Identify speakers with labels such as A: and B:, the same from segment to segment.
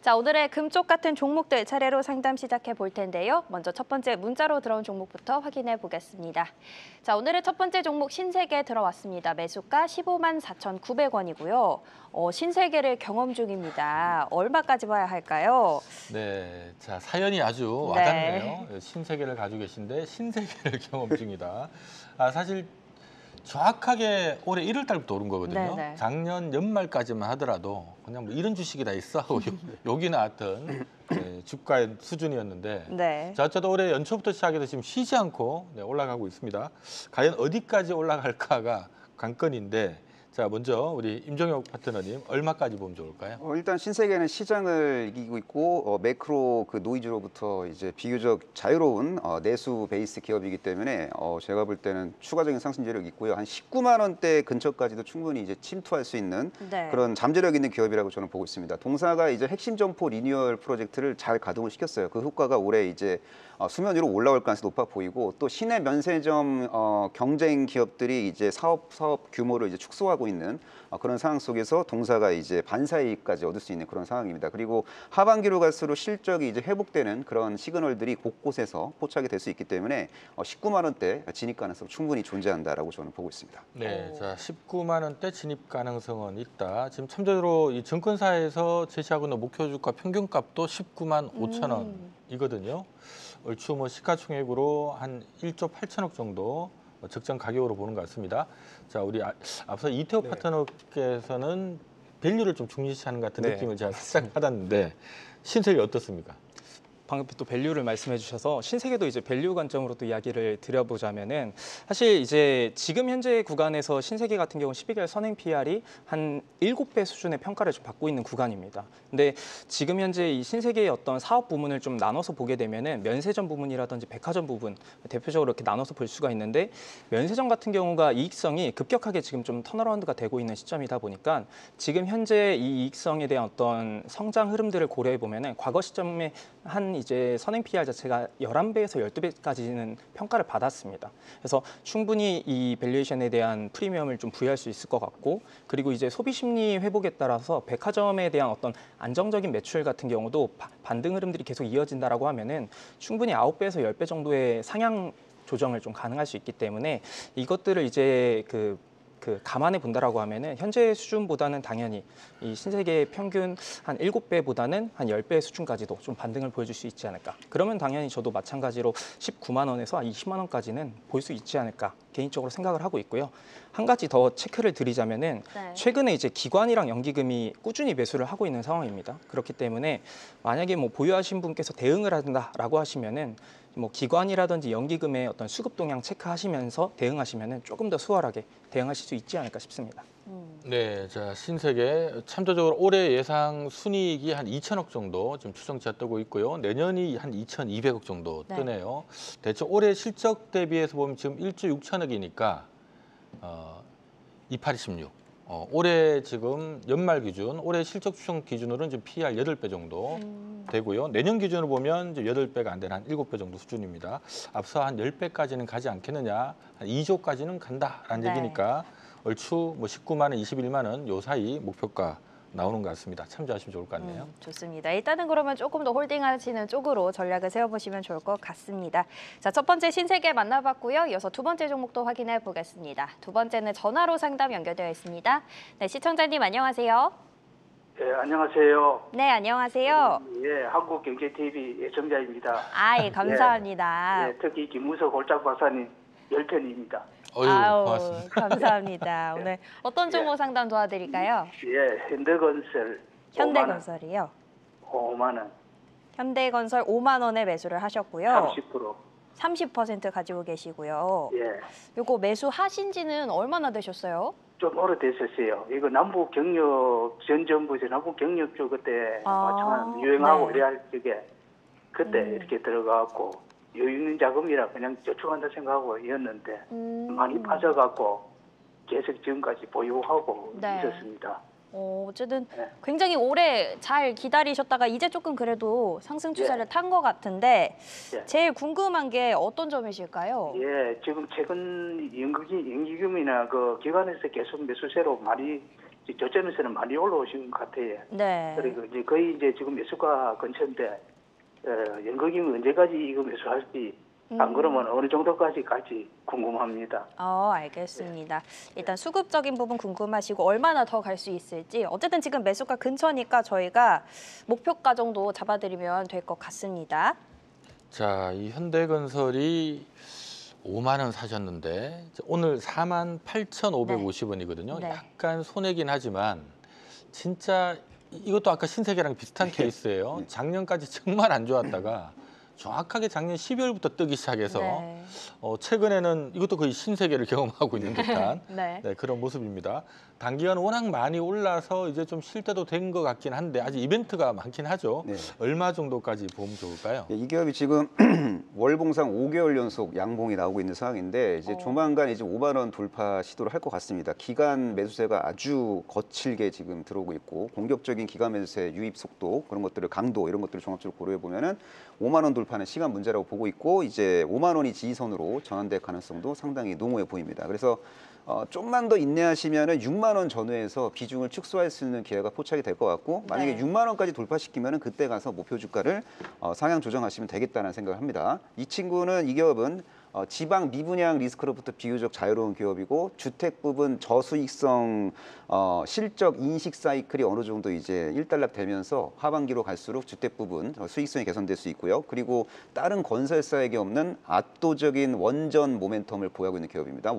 A: 자, 오늘의 금쪽 같은 종목들 차례로 상담 시작해 볼 텐데요. 먼저 첫 번째 문자로 들어온 종목부터 확인해 보겠습니다. 자, 오늘의 첫 번째 종목 신세계 들어왔습니다. 매수가 15만 4,900원이고요. 신세계를 경험 중입니다. 얼마까지 봐야 할까요?
B: 네, 자 사연이 아주 와닿네요. 신세계를 가지고 계신데 신세계를 경험 중이다. 사실 정확하게 올해 1월 달부터 오른 거거든요.
A: 네네.
B: 작년 연말까지만 하더라도 그냥 뭐 이런 주식이 다 있어 하고 욕이 나왔던 주가의 수준이었는데
A: 네.
B: 자 어쨌든 올해 연초부터 시작해서 지금 쉬지 않고 올라가고 있습니다. 과연 어디까지 올라갈까가 관건인데 자 먼저 우리 임종혁 파트너님 얼마까지 보면 좋을까요?
C: 일단 신세계는 시장을 이기고 있고 매크로 그 노이즈로부터 이제 비교적 자유로운 내수 베이스 기업이기 때문에 제가 볼 때는 추가적인 상승 재력이 있고요. 한 19만 원대 근처까지도 충분히 이제 침투할 수 있는 그런 잠재력 있는 기업이라고 저는 보고 있습니다. 동사가 이제 핵심 점포 리뉴얼 프로젝트를 잘 가동을 시켰어요. 그 효과가 올해 이제 수면 위로 올라올 가능성이 높아 보이고 또 시내 면세점 경쟁 기업들이 이제 사업 규모를 이제 축소하고 있는 그런 상황 속에서 동사가 이제 반사이익까지 얻을 수 있는 그런 상황입니다. 그리고 하반기로 갈수록 실적이 이제 회복되는 그런 시그널들이 곳곳에서 포착이 될 수 있기 때문에 19만 원대 진입 가능성 충분히 존재한다라고 저는 보고 있습니다.
B: 네, 자 19만 원대 진입 가능성은 있다. 지금 참조로 이 증권사에서 제시하고 있는 목표 주가 평균값도 19만 5천 원이거든요. 얼추 뭐 시가총액으로 한 1조 8천억 정도 적정 가격으로 보는 것 같습니다. 자, 우리 앞서 이태호 파트너께서는 밸류를 좀 중시하는 것 같은 느낌을 제가 살짝 받았는데 신세계 어떻습니까?
D: 방금 또 밸류를 말씀해 주셔서 신세계도 이제 밸류 관점으로 또 이야기를 드려보자면은 사실 이제 지금 현재 구간에서 신세계 같은 경우 12개월 선행 PR이 한 7배 수준의 평가를 좀 받고 있는 구간입니다. 근데 지금 현재 이 신세계의 어떤 사업 부문을 좀 나눠서 보게 되면은 면세점 부문이라든지 백화점 부분 대표적으로 이렇게 나눠서 볼 수가 있는데 면세점 같은 경우가 이익성이 급격하게 지금 좀 턴어라운드가 되고 있는 시점이다 보니까 지금 현재 이 이익성에 대한 어떤 성장 흐름들을 고려해 보면은 과거 시점에 한 이제 선행 PR 자체가 11배에서 12배까지는 평가를 받았습니다. 그래서 충분히 이 밸류에이션에 대한 프리미엄을 좀 부여할 수 있을 것 같고 그리고 이제 소비 심리 회복에 따라서 백화점에 대한 어떤 안정적인 매출 같은 경우도 반등 흐름들이 계속 이어진다라고 하면은 충분히 9배에서 10배 정도의 상향 조정을 좀 가능할 수 있기 때문에 이것들을 이제 그 감안해 본다라고 하면은 현재 수준보다는 당연히 이 신세계의 평균 한 7배보다는 한 10배 수준까지도 좀 반등을 보여줄 수 있지 않을까. 그러면 당연히 저도 마찬가지로 19만 원에서 20만 원까지는 볼 수 있지 않을까 개인적으로 생각을 하고 있고요. 한 가지 더 체크를 드리자면은 최근에 이제 기관이랑 연기금이 꾸준히 매수를 하고 있는 상황입니다. 그렇기 때문에 만약에 뭐 보유하신 분께서 대응을 한다라고 하시면은 뭐 기관이라든지 연기금의 어떤 수급 동향 체크하시면서 대응하시면은 조금 더 수월하게 대응하실 수 있지 않을까 싶습니다.
B: 네, 자 신세계 참조적으로 올해 예상 순이익이 한 2천억 정도 지금 추정치가 뜨고 있고요. 내년이 한 2,200억 정도 뜨네요. 대체 올해 실적 대비해서 보면 지금 1조 6천억이니까 2826. 올해 지금 연말 기준, 올해 실적 추정 기준으로는 지금 PER 8배 정도 되고요. 내년 기준으로 보면 이제 8배가 안 되는 한 7배 정도 수준입니다. 앞서 한 10배까지는 가지 않겠느냐, 한 2조까지는 간다라는 얘기니까 얼추 뭐 19만 원, 21만 원 요 사이 목표가 나오는 것 같습니다. 참조하시면 좋을 것 같네요.
A: 좋습니다. 일단은 그러면 조금 더 홀딩하시는 쪽으로 전략을 세워보시면 좋을 것 같습니다. 자, 첫 번째 신세계 만나봤고요. 이어서 두 번째 종목도 확인해 보겠습니다. 두 번째는 전화로 상담 연결되어 있습니다. 네, 시청자님 안녕하세요.
E: 네, 안녕하세요.
A: 네, 안녕하세요.
E: 예, 한국경제TV 애청자입니다.
A: 아이, 감사합니다.
E: 예, 특히 김무석 골짝 박사님 열편입니다.
A: 아유,
B: 고맙습니다.
A: 감사합니다. 오늘 어떤 종목 상담 도와드릴까요?
E: 예, 현대건설.
A: 현대건설이요.
E: 5만 원.
A: 현대건설 5만 원에 매수를 하셨고요.
E: 30%.
A: 30% 가지고 계시고요.
E: 예.
A: 요거 매수하신 지는 얼마나 되셨어요?
E: 좀 오래됐었어요. 이거 남북 경력 전 정부에서 남북 경력 쪽 그때 마찬가지 유행하고 이래 할 적에 그때 이렇게 들어가갖고 여유 있는 자금이라 그냥 저축한다 생각하고였는데 많이 빠져갖고 계속 지금까지 보유하고 있었습니다.
A: 어쨌든 굉장히 오래 잘 기다리셨다가 이제 조금 그래도 상승 추세를 탄 것 같은데 제일 궁금한 게 어떤 점이실까요?
E: 예, 지금 최근 연기금이나 그 기관에서 계속 매수세로 많이 저점에서는 많이 올라오신 것 같아요.
A: 네.
E: 그리고 이제 거의 이제 지금 매수가 근처인데 연거기는 언제까지 이거 매수할지 안 그러면 어느 정도까지 갈지 궁금합니다.
A: 알겠습니다. 일단 수급적인 부분 궁금하시고 얼마나 더 갈 수 있을지 어쨌든 지금 매수가 근처니까 저희가 목표가 정도 잡아드리면 될 것 같습니다.
B: 자, 이 현대건설이 5만 원 사셨는데 오늘 48,550원이거든요.
A: 네.
B: 약간 손해긴 하지만 진짜 이것도 아까 신세계랑 비슷한 케이스예요. 작년까지 정말 안 좋았다가 정확하게 작년 12월부터 뜨기 시작해서
A: 네.
B: 최근에는 이것도 거의 신세계를 경험하고 있는 듯한
A: 네.
B: 네, 그런 모습입니다. 단기간 워낙 많이 올라서 이제 좀 쉴 때도 된 것 같긴 한데 아직 이벤트가 많긴 하죠.
C: 네.
B: 얼마 정도까지 보면 좋을까요?
C: 이 기업이 지금 월봉상 5개월 연속 양봉이 나오고 있는 상황인데 이제 조만간 이제 5만 원 돌파 시도를 할 것 같습니다. 기간 매수세가 아주 거칠게 지금 들어오고 있고 공격적인 기간 매수세 유입 속도 그런 것들을 강도 이런 것들을 종합적으로 고려해 보면은 5만 원 돌파는 시간 문제라고 보고 있고 이제 5만 원이 지지선으로 전환될 가능성도 상당히 농후해 보입니다. 그래서 좀만 더 인내하시면은 6만 원 전후에서 비중을 축소할 수 있는 기회가 포착이 될 것 같고 만약에
A: 네.
C: 6만 원까지 돌파시키면은 그때 가서 목표 주가를 상향 조정하시면 되겠다는 생각을 합니다. 이 기업은 지방 미분양 리스크로부터 비교적 자유로운 기업이고 주택 부분 저수익성 실적 인식 사이클이 어느 정도 이제 일단락되면서 하반기로 갈수록 주택 부분 수익성이 개선될 수 있고요. 그리고 다른 건설사에게 없는 압도적인 원전 모멘텀을 보유하고 있는 기업입니다.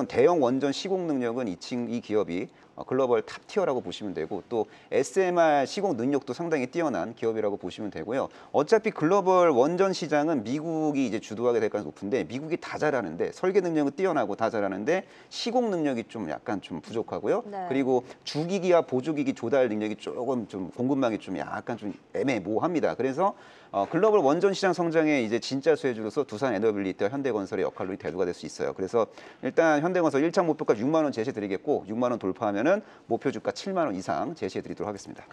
C: 대형 원전 시공 능력은 이 기업이 글로벌 탑티어라고 보시면 되고 또 SMR 시공 능력도 상당히 뛰어난 기업이라고 보시면 되고요. 어차피 글로벌 원전 시장은 미국이 이제 주도하게 될 가능성이 높은데 미국이 다 잘하는데 설계 능력은 뛰어나고 다 잘하는데 시공 능력이 좀 약간 좀 부족하고요.
A: 네.
C: 그리고 주기기와 보조기기 조달 능력이 조금 좀 공급망이 좀 약간 좀 애매모호합니다. 그래서 글로벌 원전 시장 성장의 이제 진짜 수혜주로서 두산 에너빌리티와 현대건설의 역할로 대두가 될 수 있어요. 그래서 일단 현대건설 1차 목표가 6만 원 제시해드리겠고 6만 원 돌파하면은 목표 주가 7만 원 이상 제시해드리도록 하겠습니다.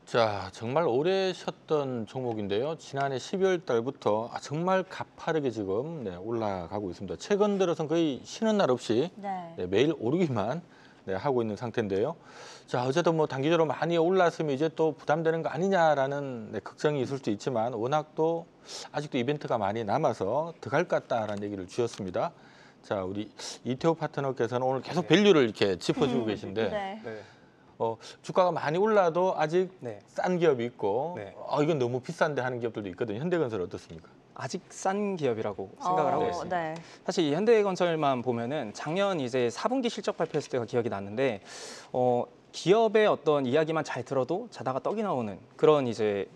B: 자, 정말 오래 쉬었던 종목인데요. 지난해 12월 달부터 정말 가파르게 지금 올라가고 있습니다. 최근 들어서는 거의 쉬는 날 없이 매일 오르기만 하고 있는 상태인데요. 자, 어쨌든 뭐 단기적으로 많이 올랐으면 이제 또 부담되는 거 아니냐라는 걱정이 있을 수도 있지만 워낙 또 아직도 이벤트가 많이 남아서 더 갈 것 같다라는 얘기를 주셨습니다. 자, 우리 이태호 파트너께서는 오늘 계속 밸류를 이렇게 짚어주고 계신데
A: 네.
D: 네.
B: 주가가 많이 올라도 아직
D: 네.
B: 싼 기업이 있고
D: 네.
B: 이건 너무 비싼데 하는 기업들도 있거든요. 현대건설 어떻습니까?
D: 아직 싼 기업이라고 생각을 하고 있습니다.
A: 네.
D: 사실 이 현대건설만 보면은 작년 이제 4분기 실적 발표했을 때가 기억이 났는데 기업의 어떤 이야기만 잘 들어도 자다가 떡이 나오는 그런 이제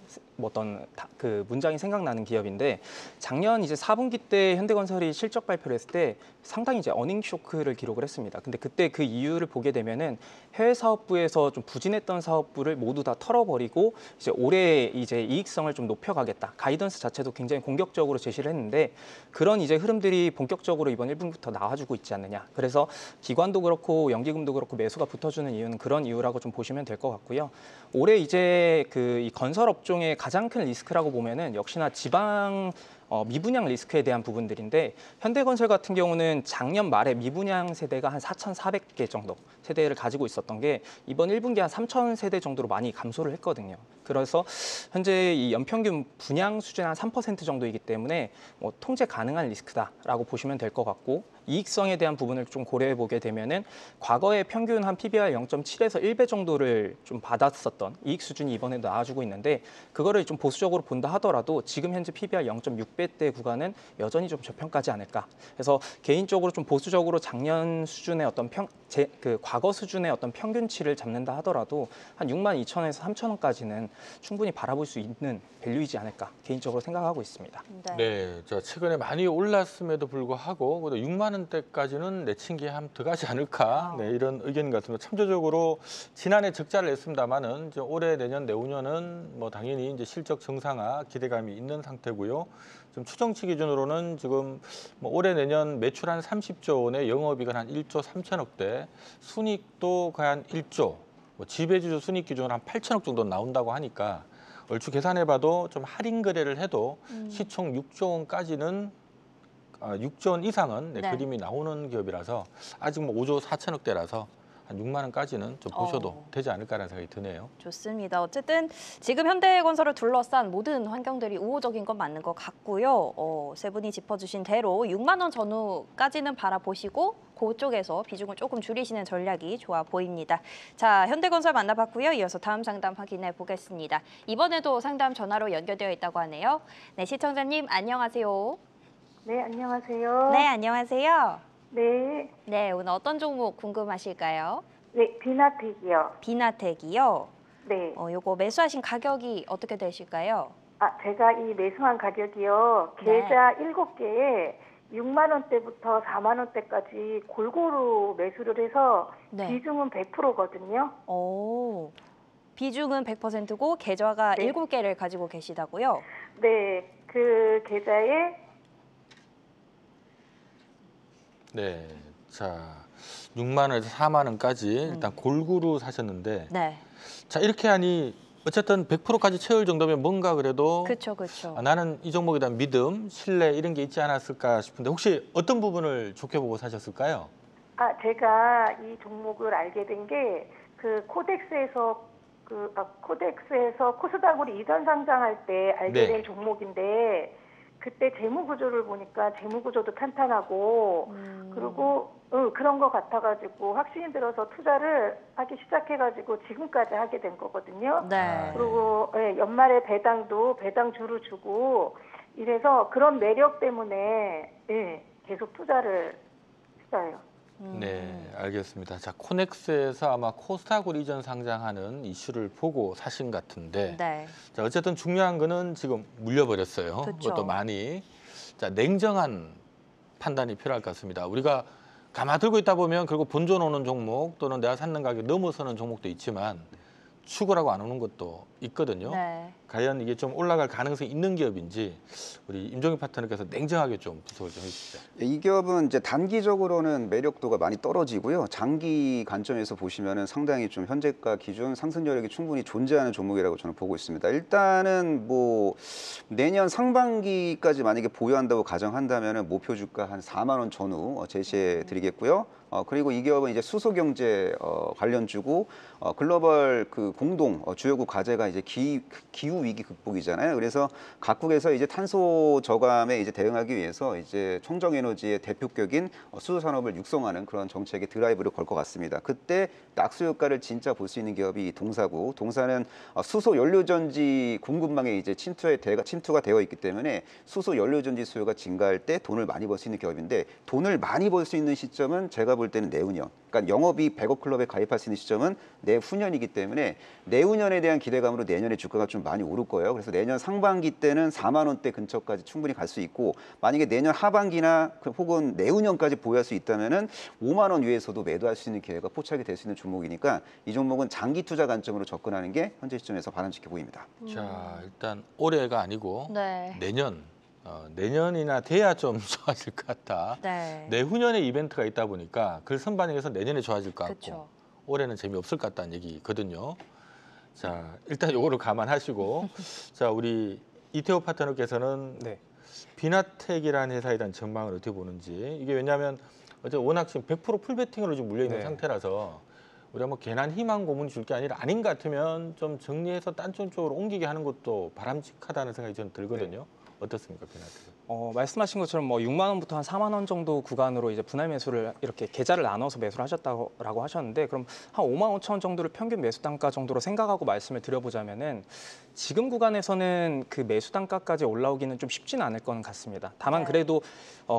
D: 그 문장이 생각나는 기업인데 작년 이제 4분기 때 현대건설이 실적 발표를 했을 때 상당히 이제 어닝 쇼크를 기록을 했습니다. 근데 그때 그 이유를 보게 되면은 해외 사업부에서 좀 부진했던 사업부를 모두 다 털어버리고 이제 올해 이제 이익성을 좀 높여가겠다. 가이던스 자체도 굉장히 공격적으로 제시를 했는데 그런 이제 흐름들이 본격적으로 이번 1분부터 나와주고 있지 않느냐. 그래서 기관도 그렇고 연기금도 그렇고 매수가 붙어주는 이유는 그런 이유라고 좀 보시면 될 것 같고요. 올해 이제 이 건설 업종의 가장 큰 리스크라고 보면은 역시나 지방 미분양 리스크에 대한 부분들인데 현대건설 같은 경우는 작년 말에 미분양 세대가 한 4,400개 정도 세대를 가지고 있었던 게 이번 1분기 한 3,000 세대 정도로 많이 감소를 했거든요. 그래서 현재 이 연평균 분양 수준 한 3% 정도이기 때문에 통제 가능한 리스크다라고 보시면 될 것 같고 이익성에 대한 부분을 좀 고려해 보게 되면은 과거에 평균 한 PBR 0.7에서 1배 정도를 좀 받았었던 이익 수준이 이번에도 나와주고 있는데 그거를 좀 보수적으로 본다 하더라도 지금 현재 PBR 0.6배대 구간은 여전히 좀 저평가지 않을까. 그래서 개인적으로 좀 보수적으로 작년 수준의 어떤 과거 수준의 어떤 평균치를 잡는다 하더라도 한 62,000원에서 3,000원까지는 충분히 바라볼 수 있는 밸류이지 않을까 개인적으로 생각하고 있습니다.
B: 네, 자 최근에 많이 올랐음에도 불구하고 6만 원대까지는 내친기에 한번 들어가지 않을까 이런 의견 같습니다. 참조적으로 지난해 적자를 냈습니다만은 이제 올해 내년 내후년은 뭐 당연히 이제 실적 정상화 기대감이 있는 상태고요. 좀 추정치 기준으로는 지금 뭐 올해 내년 매출 한 30조 원에 영업이익은 한 1조 3천억대, 순이익도 거의 한 1조, 지배주주 순이익 기준으로 한 8천억 정도 나온다고 하니까 얼추 계산해봐도 좀 할인 거래를 해도 시총 6조 원까지는 6조 원 이상은 그림이 나오는 기업이라서 아직 뭐 5조 4천억대라서 한 6만 원까지는 좀 보셔도 되지 않을까라는 생각이 드네요.
A: 좋습니다. 어쨌든 지금 현대건설을 둘러싼 모든 환경들이 우호적인 건 맞는 것 같고요. 세 분이 짚어주신 대로 6만 원 전후까지는 바라보시고 그쪽에서 비중을 조금 줄이시는 전략이 좋아 보입니다. 자, 현대건설 만나봤고요. 이어서 다음 상담 확인해 보겠습니다. 이번에도 상담 전화로 연결되어 있다고 하네요. 네, 시청자님 안녕하세요.
F: 네, 안녕하세요.
A: 네, 안녕하세요.
F: 네,
A: 네, 오늘 어떤 종목 궁금하실까요?
F: 네, 비나텍이요.
A: 비나텍이요.
F: 네.
A: 요거 매수하신 가격이 어떻게 되실까요?
F: 제가 이 매수한 가격이요.
A: 네.
F: 계좌 7개에 6만 원대부터 4만 원대까지 골고루 매수를 해서
A: 네.
F: 비중은 100%거든요.
A: 비중은 100%고 계좌가
F: 네.
A: 7개를 가지고 계시다고요?
F: 네, 그 계좌에
B: 네, 자 6만 원에서 4만 원까지 일단 골고루 사셨는데,
A: 네.
B: 자 이렇게 하니 어쨌든 100%까지 채울 정도면 뭔가 그래도
A: 그렇죠, 그렇죠.
B: 나는 이 종목에 대한 믿음, 신뢰 이런 게 있지 않았을까 싶은데 혹시 어떤 부분을 좋게 보고 사셨을까요?
F: 제가 이 종목을 알게 된 게 그 코덱스에서 코스닥으로 이전 상장할 때 알게
B: 네.
F: 된 종목인데 그때 재무 구조를 보니까 재무 구조도 탄탄하고 그리고 그런 거 같아가지고 확신이 들어서 투자를 하기 시작해가지고 지금까지 하게 된 거거든요.
A: 네.
F: 그리고 연말에 배당 주를 주고 이래서 그런 매력 때문에 계속 투자를 했어요.
B: 네, 알겠습니다. 자, 코넥스에서 아마 코스닥으로 이전 상장하는 이슈를 보고 사신 것 같은데,
A: 네.
B: 자, 어쨌든 중요한 거는 지금 물려버렸어요.
A: 그쵸.
B: 그것도 많이. 자, 냉정한 판단이 필요할 것 같습니다. 우리가 감아들고 있다 보면 결국 본전 오는 종목 또는 내가 샀는 가격 넘어서는 종목도 있지만 추구라고 안 오는 것도 있거든요.
A: 네.
B: 과연 이게 좀 올라갈 가능성이 있는 기업인지 우리 임종희 파트너께서 냉정하게 좀 분석을 좀 해주시죠.
C: 이 기업은 이제 단기적으로는 매력도가 많이 떨어지고요. 장기 관점에서 보시면은 상당히 좀 현재가 기준 상승 여력이 충분히 존재하는 종목이라고 저는 보고 있습니다. 일단은 뭐 내년 상반기까지 만약에 보유한다고 가정한다면은 목표 주가 한 4만 원 전후 제시해 드리겠고요. 그리고 이 기업은 이제 수소 경제 관련주고 글로벌 그 공동 주요국 과제가 이제 기후 위기 극복이잖아요. 그래서 각국에서 이제 탄소 저감에 이제 대응하기 위해서 이제 청정 에너지의 대표격인 수소 산업을 육성하는 그런 정책의 드라이브를 걸 것 같습니다. 그때 낙수 효과를 진짜 볼 수 있는 기업이 동사고, 동사는 수소 연료전지 공급망에 이제 침투가 되어 있기 때문에 수소 연료전지 수요가 증가할 때 돈을 많이 벌 수 있는 기업인데, 돈을 많이 벌 수 있는 시점은 제가 볼 때는 내후년. 그러니까 영업이익 100억 클럽에 가입할 수 있는 시점은 내후년이기 때문에 내후년에 대한 기대감으로 내년에 주가가 좀 많이 오를 거예요. 그래서 내년 상반기 때는 4만 원대 근처까지 충분히 갈 수 있고, 만약에 내년 하반기나 혹은 내후년까지 보유할 수 있다면은 5만 원 위에서도 매도할 수 있는 기회가 포착이 될 수 있는 종목이니까 이 종목은 장기 투자 관점으로 접근하는 게 현재 시점에서 바람직해 보입니다.
B: 자, 일단 올해가 아니고
A: 네.
B: 내년이나 돼야 좀 좋아질 것 같다.
A: 네.
B: 내후년에 이벤트가 있다 보니까 그걸 선반영해서 내년에 좋아질 것 같고
A: 그쵸.
B: 올해는 재미없을 것 같다는 얘기거든요. 자, 일단 요거를 감안하시고 자, 우리 이태호 파트너께서는
D: 네.
B: 비나텍이라는 회사에 대한 전망을 어떻게 보는지. 이게 왜냐하면 어제 워낙 지금 100% 풀베팅으로 지금 물려 있는
D: 네.
B: 상태라서 우리가 뭐 괜한 희망 고문 줄 게 아니라 아닌 것 같으면 좀 정리해서 딴 쪽으로 옮기게 하는 것도 바람직하다는 생각이 저는 들거든요. 어떻습니까, 비나텍?
D: 말씀하신 것처럼 뭐 6만 원부터 한 4만 원 정도 구간으로 이제 분할 매수를 이렇게 계좌를 나눠서 매수를 하셨다고 하셨는데, 그럼 한 5만 5천 원 정도를 평균 매수 단가 정도로 생각하고 말씀을 드려보자면은 지금 구간에서는 그 매수 단가까지 올라오기는 좀 쉽지는 않을 것 같습니다. 다만
A: 네.
D: 그래도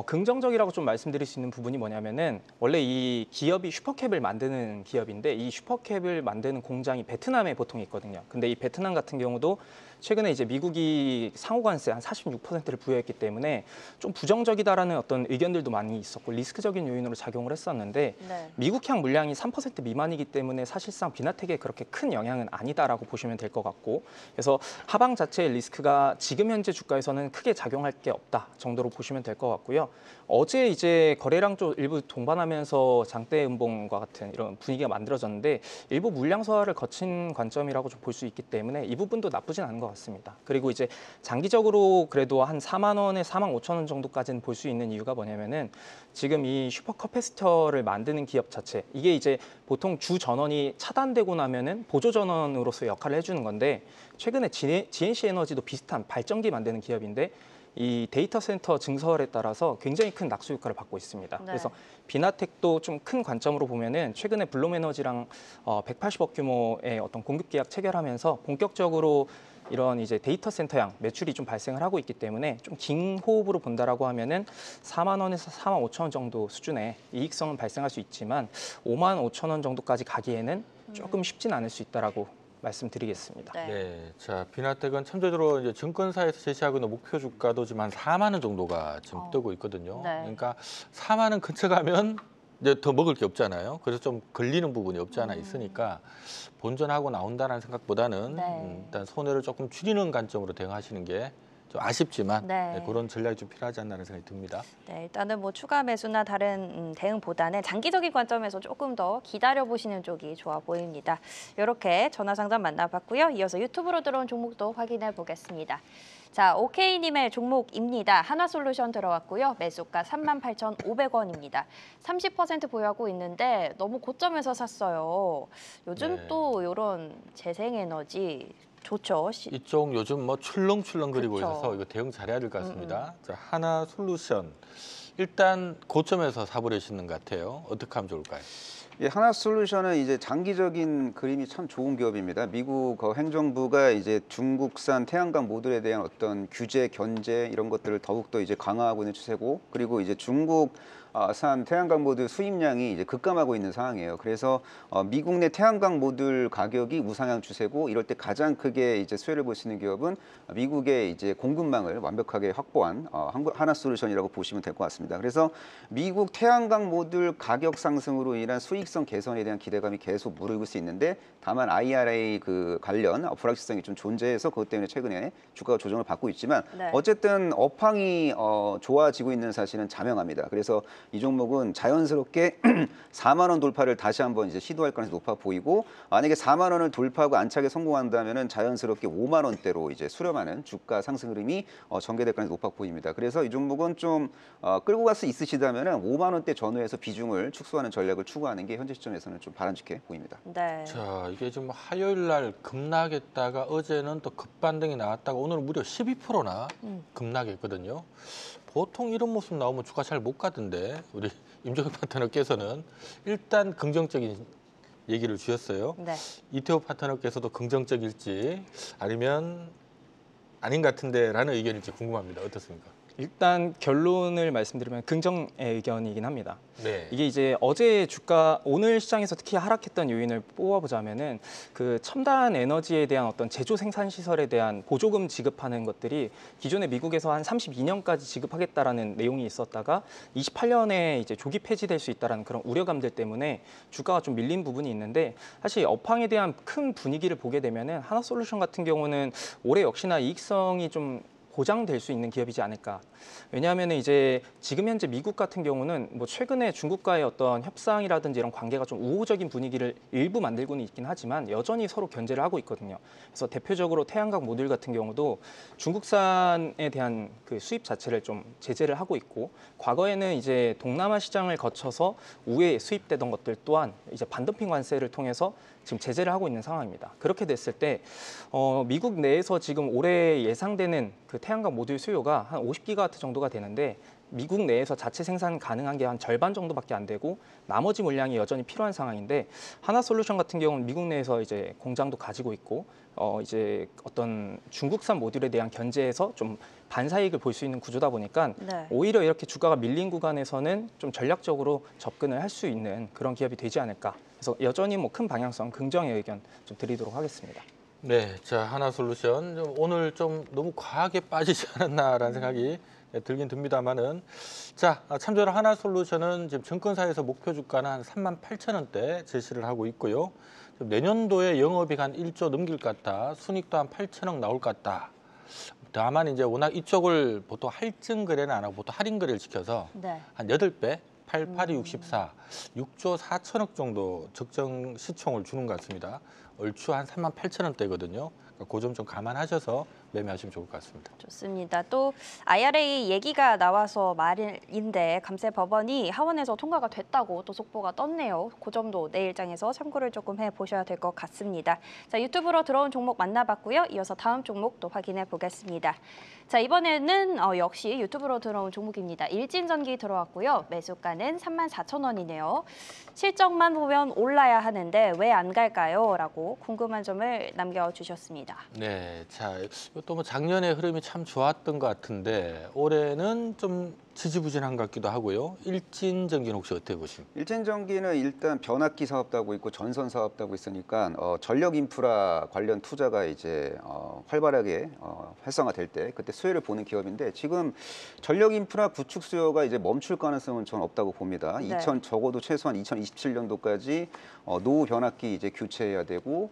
D: 긍정적이라고 좀 말씀드릴 수 있는 부분이 뭐냐면은, 원래 이 기업이 슈퍼캡을 만드는 기업인데 이 슈퍼캡을 만드는 공장이 베트남에 보통 있거든요. 근데 이 베트남 같은 경우도 최근에 이제 미국이 상호관세 한 46%를 부여했기 때문에 좀 부정적이다라는 어떤 의견들도 많이 있었고 리스크적인 요인으로 작용을 했었는데,
A: 네.
D: 미국향 물량이 3% 미만이기 때문에 사실상 비나텍에 그렇게 큰 영향은 아니다라고 보시면 될 것 같고, 그래서 하방 자체의 리스크가 지금 현재 주가에서는 크게 작용할 게 없다 정도로 보시면 될 것 같고요. 어제 이제 거래량 좀 일부 동반하면서 장대 음봉과 같은 이런 분위기가 만들어졌는데 일부 물량 소화를 거친 관점이라고 좀 볼 수 있기 때문에 이 부분도 나쁘진 않은 것 같습니다. 그리고 이제 장기적으로 그래도 한 4만 원에서 4만 5천 원 정도까지는 볼 수 있는 이유가 뭐냐면은 지금 이 슈퍼커패시터를 만드는 기업 자체, 이게 이제 보통 주 전원이 차단되고 나면은 보조 전원으로서 역할을 해주는 건데, 최근에 GNC 에너지도 비슷한 발전기 만드는 기업인데 이 데이터 센터 증설에 따라서 굉장히 큰 낙수 효과를 받고 있습니다.
A: 네.
D: 그래서 비나텍도 좀 큰 관점으로 보면은 최근에 블룸에너지랑 180억 규모의 어떤 공급 계약 체결하면서 본격적으로 이런 이제 데이터 센터양 매출이 좀 발생을 하고 있기 때문에 좀 긴 호흡으로 본다라고 하면은 4만 원에서 4만 5천 원 정도 수준의 이익성은 발생할 수 있지만 5만 5천 원 정도까지 가기에는 조금 쉽진 않을 수 있다라고 말씀드리겠습니다.
A: 네.
B: 네, 자 비나텍은 참조적으로 이제 증권사에서 제시하고 있는 목표 주가도 지금 한 4만 원 정도가 지금 뜨고 있거든요.
A: 네.
B: 그러니까 4만 원 근처 가면 이제 더 먹을 게 없잖아요. 그래서 좀 걸리는 부분이 없지 않아 있으니까 본전하고 나온다는 생각보다는
A: 네.
B: 일단 손해를 조금 줄이는 관점으로 대응하시는 게 좀 아쉽지만
A: 네.
B: 네, 그런 전략이 좀 필요하지 않나는 생각이 듭니다.
A: 네, 일단은 뭐 추가 매수나 다른 대응보다는 장기적인 관점에서 조금 더 기다려 보시는 쪽이 좋아 보입니다. 이렇게 전화 상담 만나봤고요. 이어서 유튜브로 들어온 종목도 확인해 보겠습니다. 자, 오케이님의 종목입니다. 하나솔루션 들어왔고요. 매수가 38,500원입니다. 30% 보유하고 있는데 너무 고점에서 샀어요. 요즘
B: 네.
A: 또 이런 재생에너지 좋죠.
B: 이쪽 요즘 뭐 출렁출렁거리고
A: 그쵸.
B: 있어서 이거 대응 잘해야 될 것 같습니다. 자, 하나솔루션 일단 고점에서 사버리시는 것 같아요. 어떻게 하면 좋을까요?
C: 예, 하나솔루션은 이제 장기적인 그림이 참 좋은 기업입니다. 미국 행정부가 이제 중국산 태양광 모듈에 대한 어떤 규제, 견제 이런 것들을 더욱더 이제 강화하고 있는 추세고, 그리고 이제 중국산 태양광 모듈 수입량이 이제 급감하고 있는 상황이에요. 그래서 미국 내 태양광 모듈 가격이 우상향 추세고, 이럴 때 가장 크게 이제 수혜를 볼 수 있는 기업은 미국의 이제 공급망을 완벽하게 확보한 하나솔루션이라고 보시면 될 것 같습니다. 그래서 미국 태양광 모듈 가격 상승으로 인한 수익성 개선에 대한 기대감이 계속 무르익을 수 있는데, 다만 IRA 그 관련 불확실성이 좀 존재해서 그것 때문에 최근에 주가가 조정을 받고 있지만,
A: 네.
C: 어쨌든 업황이 좋아지고 있는 사실은 자명합니다. 그래서 이 종목은 자연스럽게 4만 원 돌파를 다시 한번 이제 시도할 가능성이 높아 보이고, 만약에 4만 원을 돌파하고 안착에 성공한다면은 자연스럽게 5만 원대로 이제 수렴하는 주가 상승 흐름이 전개될 가능성이 높아 보입니다. 그래서 이 종목은 좀 끌고 갈 수 있으시다면은 5만 원대 전후에서 비중을 축소하는 전략을 추구하는 게 현재 시점에서는 좀 바람직해 보입니다.
A: 네.
B: 자, 이게 지금 화요일 날 급락했다가 어제는 또 급반등이 나왔다가 오늘은 무려 12%나 급락했거든요. 보통 이런 모습 나오면 주가 잘 못 가던데 우리 임종혁 파트너께서는 일단 긍정적인 얘기를 주셨어요.
A: 네.
B: 이태호 파트너께서도 긍정적일지 아니면 아닌 것 같은데라는 의견일지 궁금합니다. 어떻습니까?
D: 일단 결론을 말씀드리면 긍정의 의견이긴 합니다.
B: 네.
D: 이게 이제 어제 주가 오늘 시장에서 특히 하락했던 요인을 뽑아보자면은 그 첨단 에너지에 대한 어떤 제조 생산 시설에 대한 보조금 지급하는 것들이 기존에 미국에서 한 32년까지 지급하겠다라는 내용이 있었다가 28년에 이제 조기 폐지될 수 있다라는 그런 우려감들 때문에 주가가 좀 밀린 부분이 있는데, 사실 업황에 대한 큰 분위기를 보게 되면은 하나솔루션 같은 경우는 올해 역시나 이익성이 좀 보장될 수 있는 기업이지 않을까. 왜냐하면 이제 지금 현재 미국 같은 경우는 뭐 최근에 중국과의 어떤 협상이라든지 이런 관계가 좀 우호적인 분위기를 일부 만들고는 있긴 하지만 여전히 서로 견제를 하고 있거든요. 그래서 대표적으로 태양광 모듈 같은 경우도 중국산에 대한 그 수입 자체를 좀 제재를 하고 있고, 과거에는 이제 동남아 시장을 거쳐서 우회에 수입되던 것들 또한 이제 반덤핑 관세를 통해서 지금 제재를 하고 있는 상황입니다. 그렇게 됐을 때 미국 내에서 지금 올해 예상되는 그 태양광 모듈 수요가 한 50기가와트 정도가 되는데, 미국 내에서 자체 생산 가능한 게 한 절반 정도밖에 안 되고 나머지 물량이 여전히 필요한 상황인데, 하나솔루션 같은 경우는 미국 내에서 이제 공장도 가지고 있고 이제 어떤 중국산 모듈에 대한 견제에서 좀 반사이익을 볼 수 있는 구조다 보니까
A: 네.
D: 오히려 이렇게 주가가 밀린 구간에서는 좀 전략적으로 접근을 할 수 있는 그런 기업이 되지 않을까. 그래서 여전히 뭐 큰 방향성, 긍정의 의견 좀 드리도록 하겠습니다.
B: 네, 자 하나솔루션 오늘 좀 너무 과하게 빠지지 않았나라는 생각이 들긴 듭니다만은, 자 참조로 하나솔루션은 지금 증권사에서 목표 주가는 한 38,000원대 제시를 하고 있고요. 내년도에 영업이익 한 1조 넘길 것 같다, 순이익도 한 8천억 나올 것 같다. 다만 이제 워낙 이쪽을 보통 할증 거래는 안 하고 보통 할인 거래를 시켜서
A: 네.
B: 한 8배, 88이 64, 6조 4천억 정도 적정 시총을 주는 것 같습니다. 얼추 한 38,000원대거든요. 그 점 좀 감안하셔서 매매하시면 좋을 것 같습니다.
A: 좋습니다. 또 IRA 얘기가 나와서 말인데 감세법원이 하원에서 통과가 됐다고 또 속보가 떴네요. 그 점도 내일장에서 참고를 조금 해보셔야 될 것 같습니다. 자, 유튜브로 들어온 종목 만나봤고요. 이어서 다음 종목도 확인해 보겠습니다. 자, 이번에는 역시 유튜브로 들어온 종목입니다. 일진전기 들어왔고요. 매수가는 34,000원이네요. 실적만 보면 올라야 하는데 왜 안 갈까요? 라고 궁금한 점을 남겨주셨습니다.
B: 네, 자, 이것도 뭐 작년에 흐름이 참 좋았던 것 같은데 올해는 좀 지지부진한 것 같기도 하고요. 일진전기는 혹시 어떻게 보십니까?
C: 일진전기는 일단 변압기 사업도 하고 있고 전선 사업도 하고 있으니까 전력 인프라 관련 투자가 이제 활발하게 활성화될 때 그때 수혜를 보는 기업인데 지금 전력 인프라 구축 수요가 이제 멈출 가능성은 저는 없다고 봅니다.
A: 네.
C: 적어도 최소한 2027년도까지 노후 변압기 이제 교체해야 되고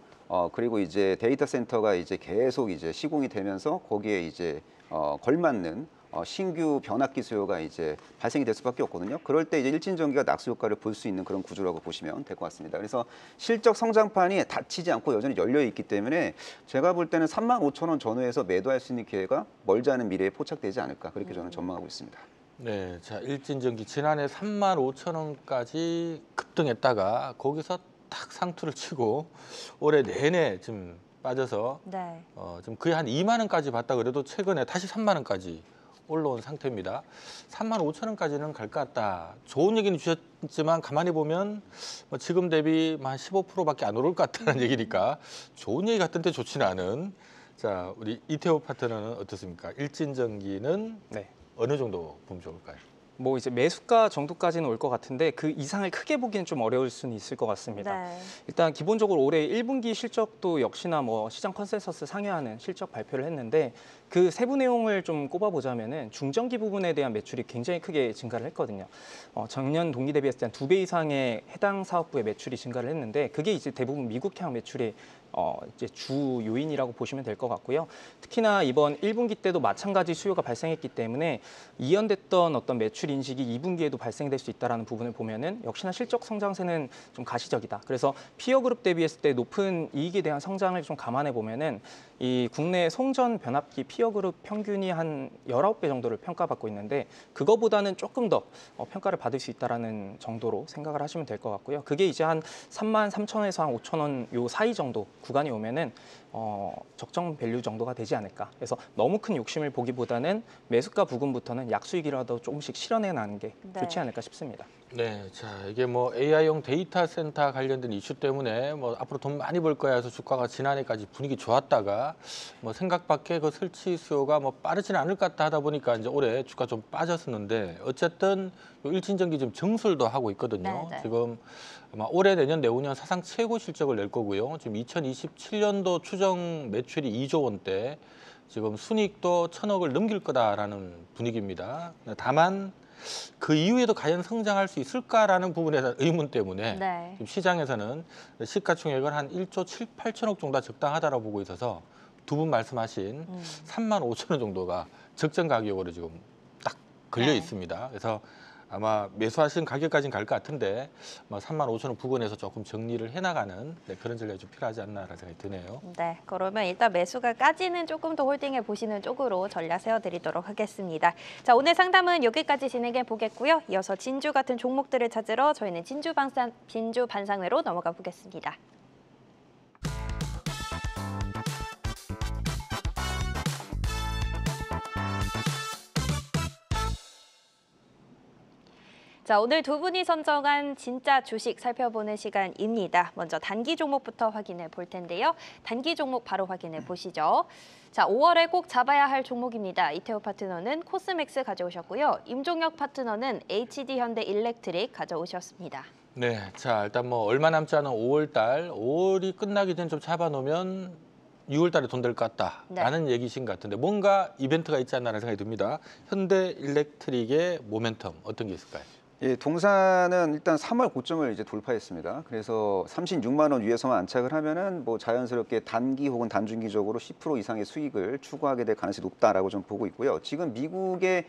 C: 그리고 이제 데이터 센터가 이제 계속 이제 시공이 되면서 거기에 이제 걸맞는 신규 변압기 수요가 이제 발생이 될 수밖에 없거든요. 그럴 때 이제 일진전기가 낙수 효과를 볼 수 있는 그런 구조라고 보시면 될 것 같습니다. 그래서 실적 성장판이 닫히지 않고 여전히 열려 있기 때문에 제가 볼 때는 35,000원 전후에서 매도할 수 있는 기회가 멀지 않은 미래에 포착되지 않을까 그렇게 저는 전망하고 있습니다.
B: 네, 자, 일진전기 지난해 35,000원까지 급등했다가 거기서 탁 상투를 치고 올해 내내 좀 빠져서
A: 네.
B: 좀 거의 한 2만 원까지 봤다 그래도 최근에 다시 3만 원까지 올라온 상태입니다. 35,000원까지는 갈 것 같다. 좋은 얘기는 주셨지만 가만히 보면 뭐 지금 대비 한 15%밖에 안 오를 것 같다는 얘기니까 좋은 얘기 같은데 좋지는 않은. 자, 우리 이태호 파트너는 어떻습니까? 일진전기는
D: 네.
B: 어느 정도 보면 좋을까요?
D: 뭐 이제 매수가 정도까지는 올 것 같은데 그 이상을 크게 보기는 좀 어려울 수는 있을 것 같습니다.
A: 네.
D: 일단 기본적으로 올해 1분기 실적도 역시나 뭐 시장 컨센서스 상회하는 실적 발표를 했는데 그 세부 내용을 좀 꼽아보자면은 중전기 부분에 대한 매출이 굉장히 크게 증가를 했거든요. 작년 동기 대비했을 때 한 2배 이상의 해당 사업부의 매출이 증가를 했는데 그게 이제 대부분 미국향 매출이 이제 주 요인이라고 보시면 될 것 같고요. 특히나 이번 1분기 때도 마찬가지 수요가 발생했기 때문에 이연됐던 어떤 매출 인식이 2분기에도 발생될 수 있다는 부분을 보면은 역시나 실적 성장세는 좀 가시적이다. 그래서 피어그룹 대비했을 때 높은 이익에 대한 성장을 좀 감안해 보면은 이 국내 송전 변압기 피어그룹 평균이 한 19배 정도를 평가받고 있는데 그거보다는 조금 더 평가를 받을 수 있다라는 정도로 생각을 하시면 될 것 같고요. 그게 이제 한 33,000원에서 한 5,000원 요 사이 정도 구간이 오면은 적정 밸류 정도가 되지 않을까. 그래서 너무 큰 욕심을 보기보다는 매수가 부근부터는 약수익이라도 조금씩 실현해 나가는 게
A: 네.
D: 좋지 않을까 싶습니다.
B: 네, 자, 이게 뭐 AI용 데이터 센터 관련된 이슈 때문에 뭐 앞으로 돈 많이 벌 거야 해서 주가가 지난해까지 분위기 좋았다가 뭐 생각 밖의 그 설치 수요가 뭐 빠르지는 않을 것 같다 하다 보니까 이제 올해 주가 좀 빠졌었는데 어쨌든 요 일진전기 지금 정술도 하고 있거든요.
A: 네, 네.
B: 지금 아마 올해 내년 내후년 사상 최고 실적을 낼 거고요. 지금 2027년도 추정 매출이 2조 원대, 지금 순이익도 1,000억을 넘길 거다라는 분위기입니다. 다만 그 이후에도 과연 성장할 수 있을까라는 부분에 대한 의문 때문에
A: 네.
B: 지금 시장에서는 시가총액을 한 1조 7, 8천억 정도가 적당하다고 보고 있어서 두 분 말씀하신 35,000원 정도가 적정 가격으로 지금 딱 걸려
A: 네.
B: 있습니다. 그래서 아마 매수하신 가격까지는 갈 것 같은데 35,000원 부근에서 조금 정리를 해나가는 그런 전략이 좀 필요하지 않나라는 생각이 드네요.
A: 네, 그러면 일단 매수가까지는 조금 더 홀딩해 보시는 쪽으로 전략 세워드리도록 하겠습니다. 자, 오늘 상담은 여기까지 진행해 보겠고요. 이어서 진주 같은 종목들을 찾으러 저희는 진주 반상회로 넘어가 보겠습니다. 자, 오늘 두 분이 선정한 진짜 주식 살펴보는 시간입니다. 먼저 단기 종목부터 확인해 볼 텐데요. 단기 종목 바로 확인해 보시죠. 자, 5월에 꼭 잡아야 할 종목입니다. 이태호 파트너는 코스맥스 가져오셨고요. 임종혁 파트너는 HD 현대 일렉트릭 가져오셨습니다.
B: 네, 자, 일단 뭐 얼마 남지 않은 5월 달, 5월이 끝나기 전에 좀 잡아놓으면 6월 달에 돈 될 것 같다라는 얘기신 것 같은데 뭔가 이벤트가 있지 않나라는 생각이 듭니다. 현대 일렉트릭의 모멘텀 어떤 게 있을까요?
C: 예, 동사는 일단 3월 고점을 이제 돌파했습니다. 그래서 36만 원 위에서만 안착을 하면은 뭐 자연스럽게 단기 혹은 단중기적으로 10% 이상의 수익을 추구하게 될 가능성이 높다라고 좀 보고 있고요. 지금 미국의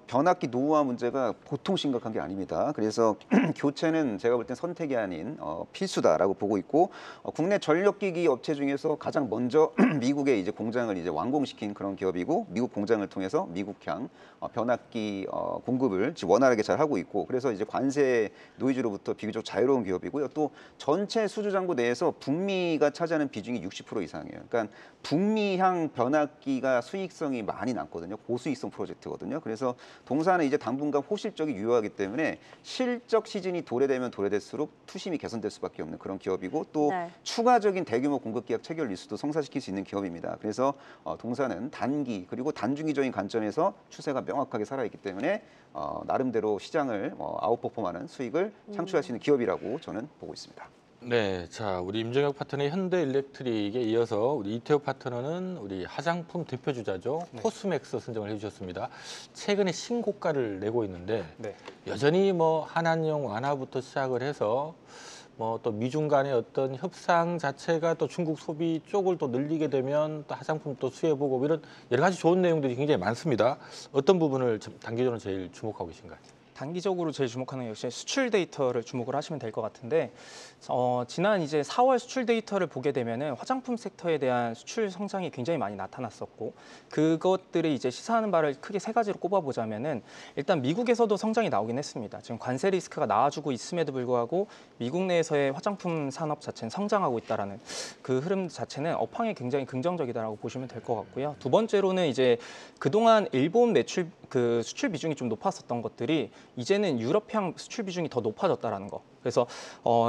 C: 변압기 노후화 문제가 보통 심각한 게 아닙니다. 그래서 교체는 제가 볼 땐 선택이 아닌 필수다라고 보고 있고 국내 전력기기 업체 중에서 가장 먼저 미국의 이제 공장을 이제 완공시킨 그런 기업이고 미국 공장을 통해서 미국향 변압기 공급을 지금 원활하게 잘 하고 있고 그래서 이제 관세 노이즈로부터 비교적 자유로운 기업이고요. 또 전체 수주 장부 내에서 북미가 차지하는 비중이 60% 이상이에요. 그러니까 북미향 변압기가 수익성이 많이 남거든요. 고수익성 프로젝트거든요. 그래서 동사는 이제 당분간 호실적이 유효하기 때문에 실적 시즌이 도래되면 도래될수록 투심이 개선될 수밖에 없는 그런 기업이고 또
A: 네.
C: 추가적인 대규모 공급 계약 체결 리스도 성사시킬 수 있는 기업입니다. 그래서 동사는 단기 그리고 단중기적인 관점에서 추세가 명확하게 살아있기 때문에 나름대로 시장을 아웃퍼폼하는 수익을 창출할 수 있는 기업이라고 저는 보고 있습니다.
B: 네, 자 우리 임종혁 파트너의 현대일렉트릭에 이어서 우리 이태호 파트너는 우리 화장품 대표 주자죠.
D: 네.
B: 코스맥스 선정을 해주셨습니다. 최근에 신고가를 내고 있는데
D: 네.
B: 여전히 뭐 한한령 완화부터 시작을 해서 뭐 또 미중 간의 어떤 협상 자체가 또 중국 소비 쪽을 또 늘리게 되면 또 화장품 또 수혜보고 이런 여러 가지 좋은 내용들이 굉장히 많습니다. 어떤 부분을 단기적으로 제일 주목하고 계신가요?
D: 단기적으로 제일 주목하는 건 역시 수출 데이터를 주목을 하시면 될 것 같은데 지난 이제 4월 수출 데이터를 보게 되면은 화장품 섹터에 대한 수출 성장이 굉장히 많이 나타났었고 그것들이 이제 시사하는 바를 크게 세 가지로 꼽아보자면은 일단 미국에서도 성장이 나오긴 했습니다. 지금 관세 리스크가 나와주고 있음에도 불구하고 미국 내에서의 화장품 산업 자체는 성장하고 있다라는 그 흐름 자체는 업황에 굉장히 긍정적이다라고 보시면 될 것 같고요. 두 번째로는 이제 그동안 일본 매출 그 수출 비중이 좀 높았었던 것들이 이제는 유럽향 수출 비중이 더 높아졌다라는 거. 그래서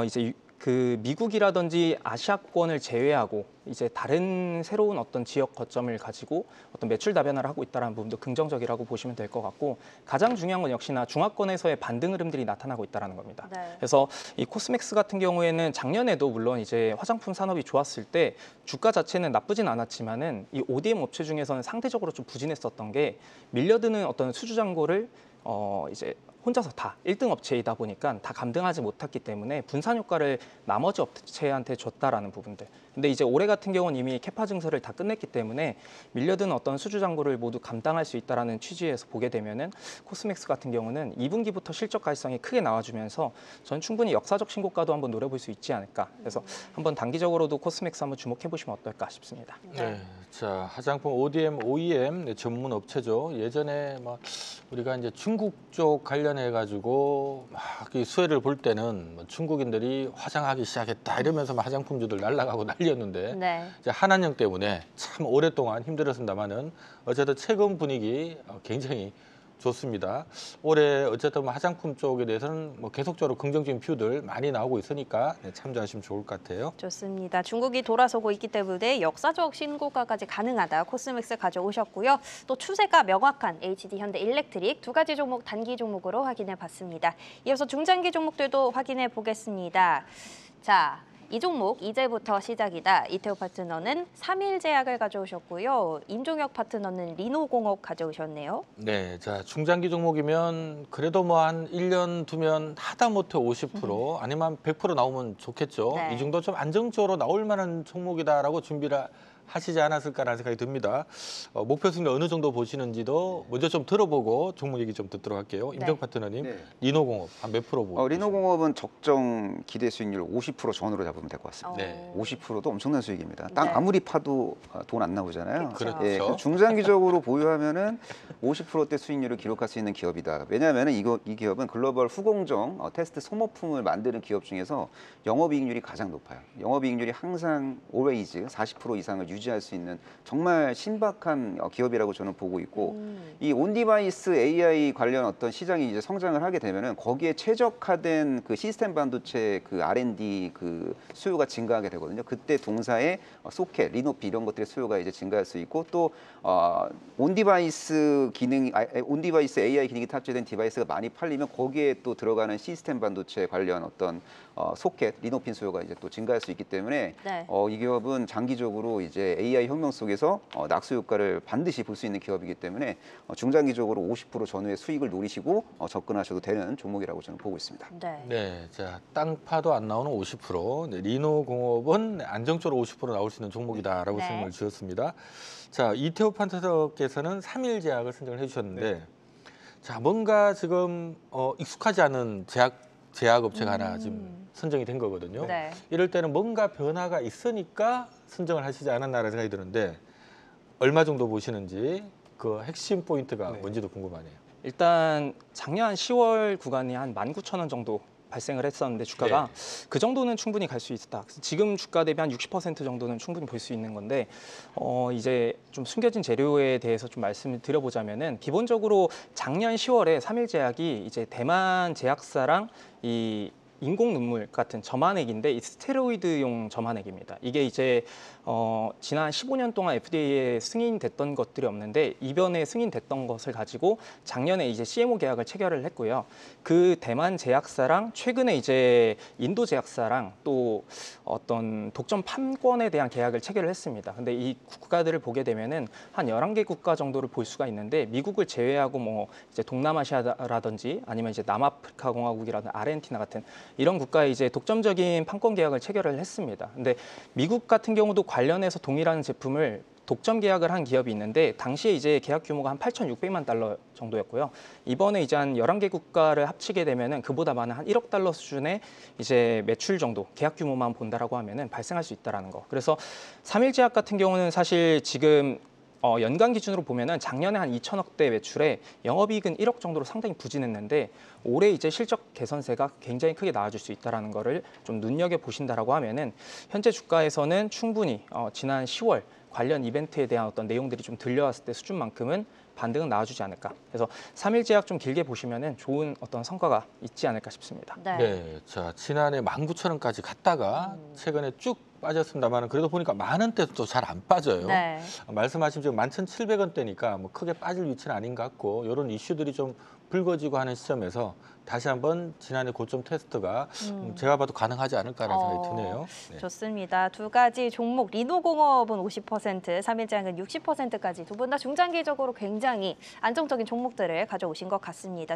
D: 이제 그 미국이라든지 아시아권을 제외하고 이제 다른 새로운 어떤 지역 거점을 가지고 어떤 매출 다변화를 하고 있다는 부분도 긍정적이라고 보시면 될 것 같고 가장 중요한 건 역시나 중화권에서의 반등 흐름들이 나타나고 있다는 겁니다.
A: 네.
D: 그래서 이 코스맥스 같은 경우에는 작년에도 물론 이제 화장품 산업이 좋았을 때 주가 자체는 나쁘진 않았지만은 이 ODM 업체 중에서는 상대적으로 좀 부진했었던 게 밀려드는 어떤 수주 잔고를 이제 혼자서 다 1등 업체이다 보니까 다 감당하지 못했기 때문에 분산 효과를 나머지 업체한테 줬다라는 부분들. 근데 이제 올해 같은 경우는 이미 캐파 증설을 다 끝냈기 때문에 밀려든 어떤 수주 잔고를 모두 감당할 수 있다라는 취지에서 보게 되면은 코스맥스 같은 경우는 2분기부터 실적 가시성이 크게 나와주면서 전 충분히 역사적 신고가도 한번 노려볼 수 있지 않을까. 그래서 한번 단기적으로도 코스맥스 한번 주목해 보시면 어떨까 싶습니다.
B: 네. 자, 화장품 ODM, OEM 전문 업체죠. 예전에 막 우리가 이제 중국 쪽 관련해 가지고 막 이 수혜를 볼 때는 뭐 중국인들이 화장하기 시작했다 이러면서 막 화장품주들 날아가고 난리였는데
A: 네.
B: 이제 한한령 때문에 참 오랫동안 힘들었습니다만은 어쨌든 최근 분위기 굉장히 좋습니다. 올해 어쨌든 뭐 화장품 쪽에 대해서는 뭐 계속적으로 긍정적인 뷰들 많이 나오고 있으니까 참조하시면 좋을 것 같아요.
A: 좋습니다. 중국이 돌아서고 있기 때문에 역사적 신고가까지 가능하다. 코스맥스 가져오셨고요. 또 추세가 명확한 HD 현대일렉트릭 두 가지 종목 단기 종목으로 확인해 봤습니다. 이어서 중장기 종목들도 확인해 보겠습니다. 자, 이 종목 이제부터 시작이다. 이태호 파트너는 3일 제약을 가져오셨고요. 임종혁 파트너는 리노공업 가져오셨네요.
B: 네, 자 중장기 종목이면 그래도 뭐 한 1년 두면 하다못해 50% 아니면 100% 나오면 좋겠죠.
A: 네.
B: 이 정도 좀 안정적으로 나올 만한 종목이다라고 준비를 하시지 않았을까라는 생각이 듭니다. 목표 수익률 어느 정도 보시는지도 먼저 좀 들어보고 종목 얘기 좀 듣도록 할게요. 임종 파트너님,
C: 네.
B: 리노공업 한 몇 프로 보고
C: 리노공업은 적정 기대 수익률 50% 전후로 잡으면 될 것 같습니다.
B: 네.
C: 50%도 엄청난 수익입니다. 땅
A: 네.
C: 아무리 파도 돈 안 나오잖아요.
A: 그렇죠.
B: 그렇죠.
C: 중장기적으로 보유하면은 50%대 수익률을 기록할 수 있는 기업이다. 왜냐하면은 이 기업은 글로벌 후공정 테스트 소모품을 만드는 기업 중에서 영업이익률이 가장 높아요. 영업이익률이 항상 always 40% 이상을 유지할 수 있는 정말 신박한 기업이라고 저는 보고 있고 이 온디바이스 AI 관련 어떤 시장이 이제 성장을 하게 되면은 거기에 최적화된 그 시스템 반도체 그 R&D 그 수요가 증가하게 되거든요. 그때 동사의 소켓, 리노피 이런 것들의 수요가 이제 증가할 수 있고 또 온디바이스 AI 기능이 탑재된 디바이스가 많이 팔리면 거기에 또 들어가는 시스템 반도체 관련 어떤 소켓, 리노핀 수요가 이제 또 증가할 수 있기 때문에
A: 네.
C: 이 기업은 장기적으로 이제 AI 혁명 속에서 낙수 효과를 반드시 볼 수 있는 기업이기 때문에 중장기적으로 50% 전후의 수익을 노리시고 접근하셔도 되는 종목이라고 저는 보고 있습니다.
A: 네.
B: 네, 자 땅파도 안 나오는 50%, 네, 리노공업은 안정적으로 50% 나올 수 있는 종목이다라고
A: 네.
B: 설명을 주셨습니다. 자 이태호 파트너께서는 3일 제약을 선정을 해주셨는데.
D: 네.
B: 자, 뭔가 지금 익숙하지 않은 제약업체가 하나 지금 선정이 된 거거든요.
A: 네.
B: 이럴 때는 뭔가 변화가 있으니까 선정을 하시지 않았나라는 생각이 드는데 얼마 정도 보시는지 그 핵심 포인트가
D: 네.
B: 뭔지도 궁금하네요.
D: 일단 작년 10월 구간이 한 19,000원 정도 발생을 했었는데 주가가 그 정도는 충분히 갈 수 있다. 지금 주가 대비 한 60% 정도는 충분히 볼 수 있는 건데 이제 좀 숨겨진 재료에 대해서 좀 말씀을 드려보자면은 기본적으로 작년 10월에 삼일제약이 이제 대만 제약사랑 이 인공 눈물 같은 점화액인데 이 스테로이드용 점화액입니다. 이게 이제 지난 15년 동안 FDA에 승인됐던 것들이 없는데 이번에 승인됐던 것을 가지고 작년에 이제 CMO 계약을 체결을 했고요. 그 대만 제약사랑 최근에 이제 인도 제약사랑 또 어떤 독점 판권에 대한 계약을 체결을 했습니다. 근데 이 국가들을 보게 되면은 한 11개 국가 정도를 볼 수가 있는데 미국을 제외하고 뭐 이제 동남아시아라든지 아니면 이제 남아프리카 공화국이라든지 아르헨티나 같은 이런 국가에 이제 독점적인 판권 계약을 체결을 했습니다. 근데 미국 같은 경우도 관련해서 동일한 제품을 독점 계약을 한 기업이 있는데 당시에 이제 계약 규모가 한 8,600만 달러 정도였고요. 이번에 이제 한 11개 국가를 합치게 되면은 그보다 많은 한 1억 달러 수준의 이제 매출 정도 계약 규모만 본다라고 하면은 발생할 수 있다라는 거. 그래서 삼일제약 같은 경우는 사실 지금 연간 기준으로 보면은 작년에 한 2천억대 매출에 영업이익은 1억 정도로 상당히 부진했는데 올해 이제 실적 개선세가 굉장히 크게 나아질 수 있다라는 거를 좀 눈여겨 보신다라고 하면은 현재 주가에서는 충분히 지난 10월 관련 이벤트에 대한 어떤 내용들이 좀 들려왔을 때 수준만큼은 반등은 나와주지 않을까. 그래서 삼일제약 좀 길게 보시면은 좋은 어떤 성과가 있지 않을까 싶습니다.
B: 네. 자, 지난해 19,000원까지 갔다가 최근에 쭉 빠졌습니다만 그래도 보니까 10,000원대도 또 잘 안 빠져요.
A: 네.
B: 말씀하신 지금 11,700원대니까 뭐 크게 빠질 위치는 아닌 것 같고 이런 이슈들이 좀 불거지고 하는 시점에서 다시 한번 지난해 고점 테스트가 제가 봐도 가능하지 않을까라는 생각이 드네요. 네.
A: 좋습니다. 두 가지 종목 리노공업은 50%, 삼일제약은 60%까지 두 분 다 중장기적으로 굉장히 안정적인 종목들을 가져오신 것 같습니다.